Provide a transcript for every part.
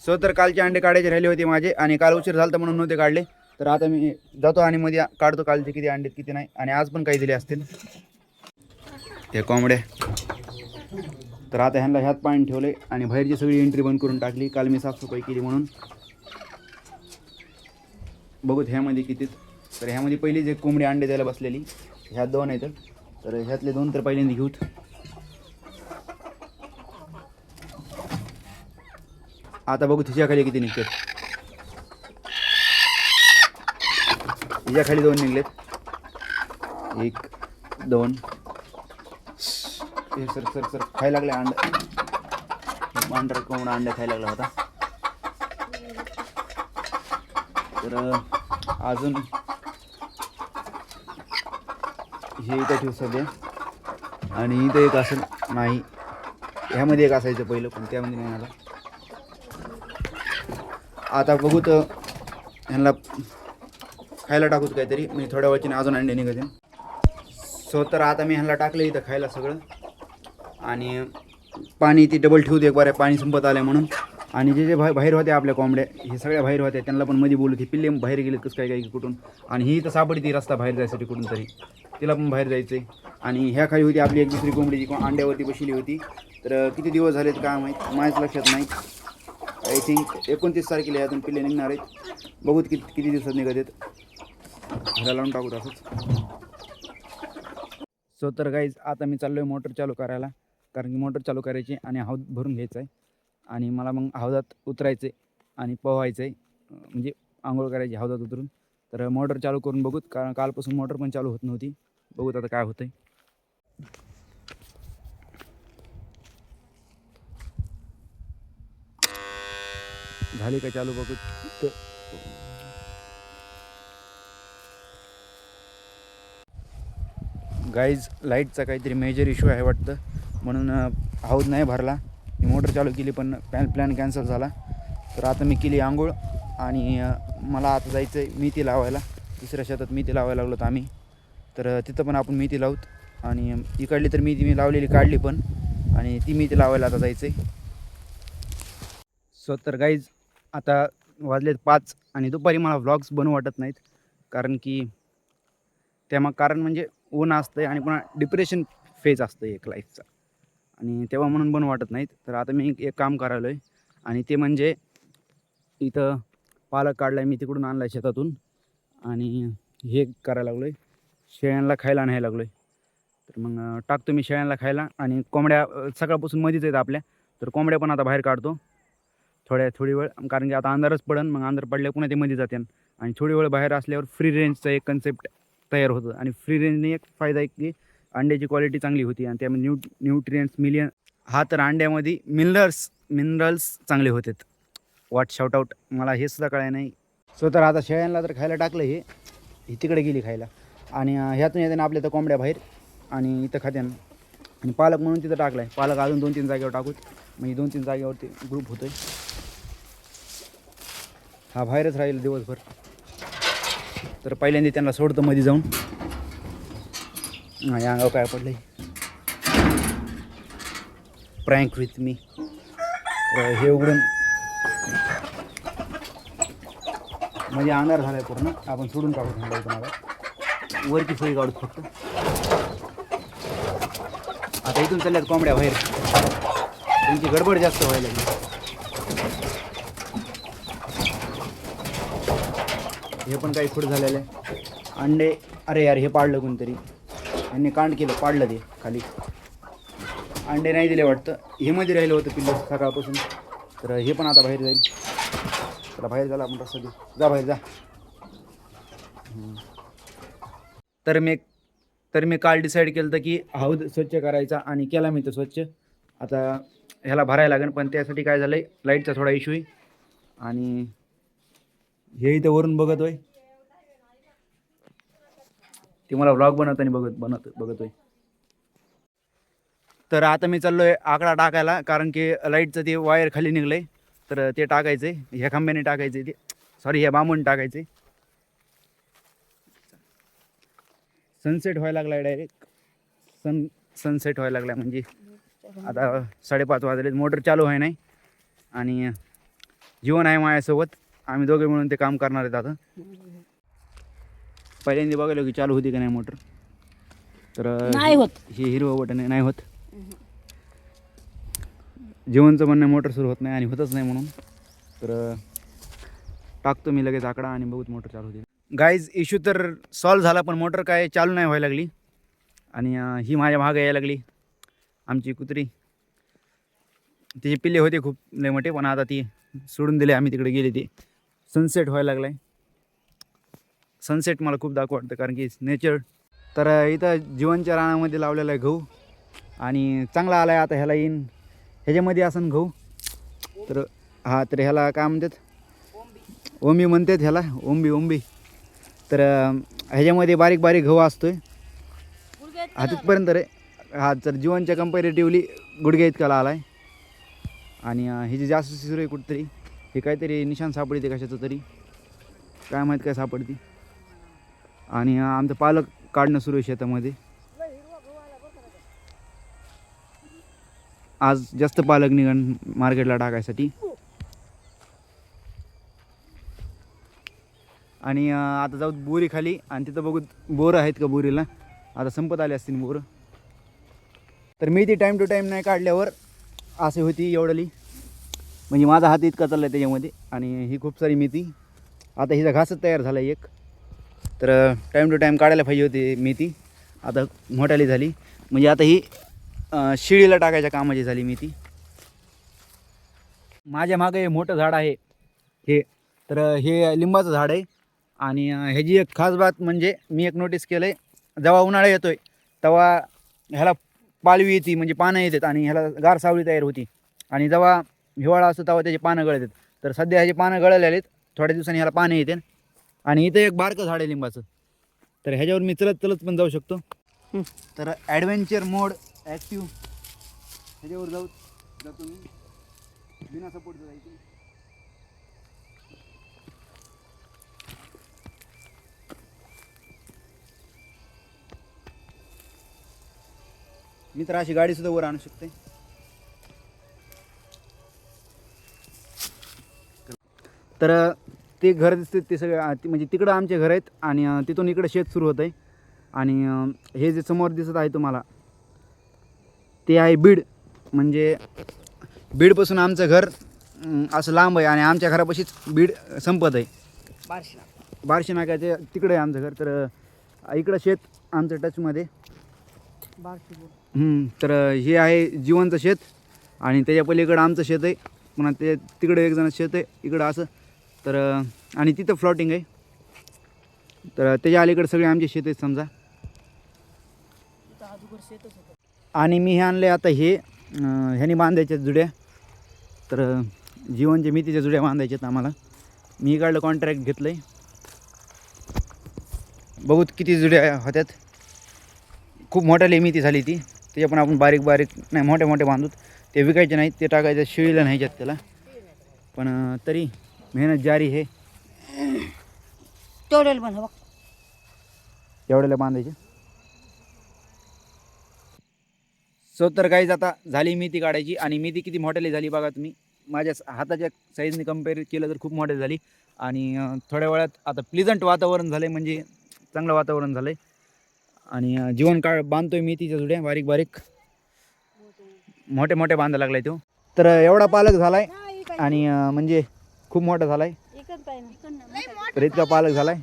So तर कालचे अंडे काढायचे राहिले होते माझे आणि काल उशीर झाला तर म्हणून नव्हते काढले. तर आता मी जातो आणि मध्ये काढतो कालचे किती अंडे किती नाही. आणि आज पण काही दिले असतील हे कोंबड्या. तर आता ह्यांना ह्यात पाणी ठेवले आणि बाहेरची सगळी एंट्री बंद करून टाकली. काल मी साफसफाई केली म्हणून. बघूत ह्यामध्ये किती. तर ह्यामध्ये पहिली जे कोंबडी अंडे द्यायला बसलेली ह्यात 2 आहेत. तर ह्यातले 2 तर पहिल्यांदा घेऊत. आता बघू तिच्या खाली किती निघतात. तिच्या खाली 2 निघलेत. 1 2. हे सर सर सर खायला लागले अंडे. पांढरा कोंबडा अंडे खायला लागला होता. तर अजून हे इथं ठेवू सध्या. आणि इथं एक असेल नाही. ह्यामध्ये एक असायचं पहिलं पण त्यामध्ये नाही आला. आता बघू तर ह्यांना खायला टाकूत काहीतरी. मी थोड्या वेळाने अजून अंडे निघते. सो तर आता मी ह्यांना टाकलं इथं खायला सगळं. आणि पाणी ती डबल ठेवू दे एक बार पाणी संपत आलं म्हणून. आणि जे जे बाहेर होते आपल्या कोंबड्या हे सगळ्या बाहेर होत्या त्यांना पण मध्ये बोलू. ती पिल्ले बाहेर गेलेत कसं काय कुठून. आणि ही तर सापडती रस्ता बाहेर जायसाठी कुठून तरी. तिला पण बाहेर जायचं आहे. आणि ह्या खाली होती आपली एक दुसरी कोंबडी जी अंड्यावरती बसली होती. तर किती दिवस झालेत काय माहीत माझ्याच लक्षात नाही. आय थिंक 29 तारखेला यातून पिल्ले निघणार आहेत. बघूत किती दिवसात निघत आहेत. ह्याला लावून टाकू असंच. सो तर गाईज आता मी चाललो आहे मोटर चालू करायला. कारण की मोटर चालू करायची आणि हौद भरून घ्यायचं आहे. आणि मला मग हौदात उतरायचं आहे आणि पोहायचं आहे. म्हणजे आंघोळ करायची हौदात उतरून. तर मोटर चालू करून बघूत. कारण कालपासून मोटर पण चालू होत नव्हती. बघूत आता काय होतं आहे. झाली का चालू बघूत. गाईज लाईटचा काहीतरी मेजर इश्यू आहे वाटतं. म्हणून हौद नाही भरला. मी मोटर चालू केली पण प्लॅन कॅन्सल झाला. तर आता मी केली आंघोळ. आणि मला आता जायचं आहे मेथी लावायला. दुसऱ्या शेतात मेथी लावायला लागलो तर आम्ही. तर तिथं पण आपण मेथी लावूत. आणि इकडली तर मेथी मी लावलेली काढली पण. आणि ती मेथी लावायला आता जायचं आहे. सो तर गाईज आता वाजलेत 5 आणि दुपारी मला व्लॉग्स बनवू वाटत नाहीत. कारण की त्यामग कारण म्हणजे ऊन असतं आणि पुन्हा डिप्रेशन फेज असतं एक लाईफचा. आणि तेव्हा म्हणून बनवू वाटत नाहीत. तर आता मी एक काम करायलो आहे. आणि ते म्हणजे इथं पालक काढला आहे मी तिकडून आणला आहे शेतातून. आणि हे करायला लागलो आहे. शेळ्यांना खायला आणायला लागलो आहे. तर मग टाकतो मी शेळ्यांना खायला. आणि कोंबड्या सकाळपासून मध्येच आहेत आपल्या. तर कोंबड्या पण आता बाहेर काढतो थोडी वेळ. कारण की आता अंधारच पडन. मग अंधार पडल्यावर पुन्हा ते मध्ये जाते. आणि थोडी वेळ बाहेर असल्यावर फ्री रेंजचा एक कन्सेप्ट तयार होतं. आणि फ्री रेंजने एक फायदा आहे की अंड्याची क्वालिटी चांगली होती. आणि त्यामध्ये न्यूट्रियंट्स मिलियन हा तर अंड्यामध्ये मिनरल्स चांगले होतात. What shout out. मला हे सुद्धा कळाय नाही. सो तर आता शेळ्यांना तर खायला टाकलं. ही तिकडे गेली खायला. आणि ह्यातून येते ना आपल्या तर कोंबड्या बाहेर. आणि इथं खात्यानं. आणि पालक म्हणून तिथं टाकला आहे. पालक अजून 2-3 जागेवर टाकूत. म्हणजे 2-3 जागेवरती ग्रुप होतो आहे. हा बाहेरच राहील दिवसभर. तर पहिल्यांदा त्यांना सोडतं मध्ये जाऊन. या अंगावर काय पडलं प्रँक विथ मी. हे उघडून म्हणजे अंधार झाला आहे पूर्ण. आपण सोडून टाकू थंड तुम्हाला. वरची सोयी काढू फक्त. आता इथून चालल्यात कोंबड्या बाहेर. त्यांची गडबड जास्त व्हायला लागली. हे पण काही खुड झालेलं आहे. अंडे अरे यार हे पाडलं कोणतरी. यांनी कांड केलं पाडलं ते खाली. अंडे नाही दिले वाटतं. हे मध्ये राहिलं होतं पिल्लू सकाळपासून. तर हे पण आता बाहेर जाईल. तर बाहेर झाला आपण रस्ता देऊ. जा बाहेर जा. तर मी काल डिसाईड केलं होतं की हौद स्वच्छ करायचा. आणि केला मी तो स्वच्छ. आता ह्याला भरायला लागेल. पण त्यासाठी काय झालं आहे लाईटचा थोडा इश्यू आहे. आणि हे इथं वरून बघतोय. ते मला व्लॉग बनवताना बघतोय. तर आता मी चाललो आहे आकडा टाकायला. कारण की लाईटचं ते वायर खाली निघलं आहे. तर ते टाकायचं आहे. ह्या खांब्याने टाकायचं आहे ते. सॉरी ह्या बांबून टाकायचं आहे. सनसेट व्हायला लागला आहे डायरेक्ट. सनसेट व्हायला लागला म्हणजे आता 5:30 वाजले. मोटर चालू आहे नाही. आणि जीवन आहे माझ्यासोबत, आम्ही दोघे मिळून ते काम करणार आहेत आता. पहिल्यांदा बघायला की चालू होती का नाही मोटर, तर नाही होत. हे हिरवं बटन नाही होत. जीवनचं म्हणणं मोटर सुरू होत नाही आणि होतच नाही म्हणून, तर टाकतो मी लगेच आकडा आणि बघूच मोटर चालू होती. गाईज इश्यू तर सॉल्व्ह झाला, पण मोटर काय चालू नाही व्हायला लागली. आणि ही माझ्या मागं यायला लागली आमची कुत्री. तिचे पिल्ले होते खूप लय मोठे, पण आता ती सोडून दिले आम्ही, तिकडे गेली. ती सनसेट व्हायला लागला आहे. सनसेट मला खूप दाखवं वाटतं, कारण की नेचर. तर इथं जीवनच्या रानामध्ये लावलेला आहे गहू, आणि चांगला आला आहे. आता ह्याला येईन, ह्याच्यामध्ये असं गहू. तर हा, तर ह्याला काय म्हणतात, ओंबी म्हणतात ह्याला, ओंबी. तर ह्याच्यामध्ये बारीक बारीक गहू असतोय, हा तिथपर्यंत रे. हा, तर जीवनच्या कंपॅरेटिव्हली गुडघ्या इतकाला आला आहे. आणि ही जी जास्त सुरू आहे कुठंतरी, हे काहीतरी निशाण सापडते कशाचं तरी, काय माहीत काय सापडते. आणि आमचं पालक काढणं सुरू आहे शेतामध्ये. आज जास्त पालक निघण मार्केटला टाकायसाठी. आणि आता जाऊ बोरी खाली, आणि तिथं बघू बोरं आहेत का बोरीला. आता संपत आले असतील बोरं. तर मी ती टाईम टू टाईम नाही काढल्यावर असे होती एवढली, म्हणजे माझा हात इतका चालला आहे त्याच्यामध्ये. आणि ही खूप सारी मेथी, आता हिचा घासच तयार झाला एक. तर टाईम टू टाईम काढायला पाहिजे होती मेथी, आता मोठाली झाली. म्हणजे आता ही शिळीला टाकायच्या कामाची झाली मेथी. माझ्या मागे हे मोठं झाड आहे हे, तर हे लिंबाचं झाड आहे. आणि ह्याची एक खास बात म्हणजे मी एक नोटीस केलं आहे, जेव्हा उन्हाळा येतो आहे तेव्हा ह्याला पालवी येते, म्हणजे पानं येतात, आणि ह्याला गार सावली तयार होती. आणि जेव्हा हिवाळा असतो तेव्हा त्याचे पानं गळतात. तर सध्या ह्याचे पानं गळलेले आहेत, थोड्या दिवसांनी ह्याला पानं येते. आणि इथं एक बारकं झाड आहे लिंबाचं, तर ह्याच्यावर मी चलत चलत पण जाऊ शकतो. तर ॲडव्हेंचर मोड ॲक्टिव्ह ह्याच्यावर जातो मी, बिना सपोर्टचं जायचं. मी तर अशी गाडीसुद्धा वर आणू शकते. तर ते घर दिसते ते सगळे, म्हणजे तिकडं आमचे घर आहेत, आणि तिथून इकडं शेत सुरू होतं आहे. आणि हे जे समोर दिसत आहे तुम्हाला, ते आहे बीड. म्हणजे बीडपासून आमचं घर असं लांब आहे, आणि आमच्या घरापाशीच बीड संपत आहे. बार्शी नाक्याचे तिकडे आहे आमचं घर. तर इकडं शेत आमचं टचमध्ये. तर हे आहे जीवनचं शेत, आणि त्याच्या पलीकडं आमचं शेत आहे. पुन्हा ते तिकडे एक जण शेत आहे इकडं असं. तर आणि तिथं फ्लॉटिंग आहे. तर त्याच्या अलीकडे सगळे आमचे शेत आहेत समजा. आणि मी हे आणले आता हे ह्याने बांधायच्या जुड्या. तर जीवनच्या मेथीच्या जुड्या बांधायच्यात आम्हाला. मी इकडलं कॉन्ट्रॅक्ट घेतलं आहे. बघूत किती जुड्या होत्यात. खूप मोठ्याली मेथी झाली ती, त्याच्या पण आपण बारीक बारीक नाही मोठे मोठे बांधूत. ते विकायचे नाहीत, ते टाकायचं शिळीला न्यायच्यात त्याला. पण तरी मेहनत जारी आहे. एवढ्याला बांधायचे. सो तर काहीच आता झाली मेथी काढायची. आणि मेथी किती मोठ्याली झाली बघा तुम्ही, माझ्या हाताच्या साईजने कंपेअर केलं तर खूप मोठी झाली. आणि थोड्या वेळात आता प्लीजंट वातावरण झालं आहे, म्हणजे चांगलं वातावरण झालं आहे. आणि जीवन बांधतोय मेथीच्या जुड्या बारीक बारीक, मोठे मोठे बांधायला लागलाय तो. तर एवढा पालक झालाय, आणि म्हणजे खूप मोठा झालाय. तर इतका पालक झालाय.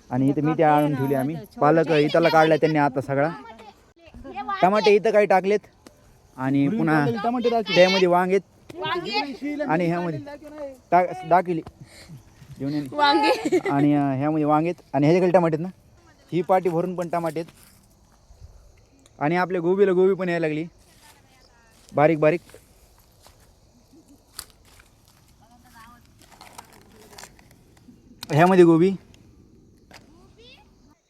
आणि इथे मी त्या आणून ठेवली आम्ही. पालक इथला काढलाय त्यांनी आता सगळा. टमाटे इथं काही टाकलेत, आणि पुन्हा त्यामध्ये वांगेत, आणि ह्यामध्ये दाखवली आणि ह्यामध्ये वांगेत, आणि ह्याच्याकडे टमाटेत ना, ही पाटी भरून पण टमाटेत. आणि आपल्या गोबीला गोबी पण यायला लागली बारीक बारीक. ह्यामध्ये गोबी.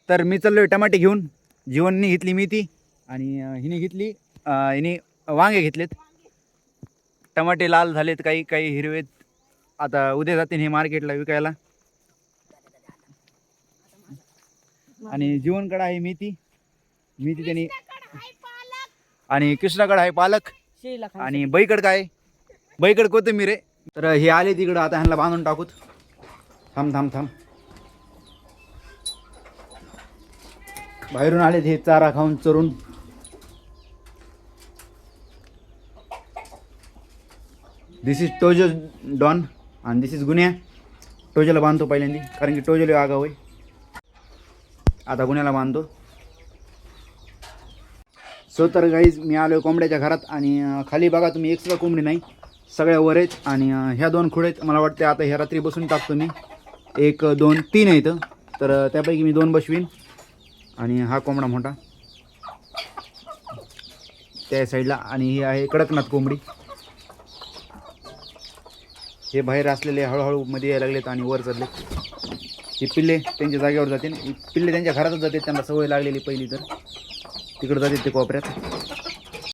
तर मी चाललोय टमाटे घेऊन. जीवनने घेतली मेथी, आणि हिने घेतली हिने वांगे घेतलेत. टमाटे लाल झालेत, काही काही हिरवेत. आता उद्या जाते हे मार्केटला विकायला. आणि जीवनकडे आहे मेथी, मेथी त्यांनी, आणि कृष्णाकडे आहे पालक. शेळीला खायला. आणि बैकड काय बैकड कोथिंबीर आहे. तर हे आले तिकडं, आता ह्यांना बांधून टाकूत. थांब थांब थांब. बाहेरून आले हे चारा खाऊन चरून. दिस इज टोजो डॉन आणि दिस इज गुन्या. टोजोला बांधतो पहिल्यांदा, कारण की टोजोला आगाव आहे. आता गुन्ह्याला बांधतो. सो तर गाईज मी आलो कोंबड्याच्या घरात आणि खाली बघा तुम्ही, एक सुद्धा कोंबडी नाही, सगळ्या वर आहेत. आणि ह्या 2 खुडे आहेत. मला वाटते आता ह्या रात्री बसून टाकतो मी. 1 2 3 आहेत, तर त्यापैकी मी 2 बसवीन. आणि हा कोंबडा मोठा त्या साईडला. आणि ही आहे कडकनाथ कोंबडी. हे बाहेर असलेले हळूहळू मध्ये यायला लागलेत आणि वर चढलेत. हे पिल्ले त्यांच्या जागेवर जातील. पिल्ले त्यांच्या घरातच जातात, त्यांना सवय लागलेली पहिली, तर तिकडे जातात ते कोपऱ्यात.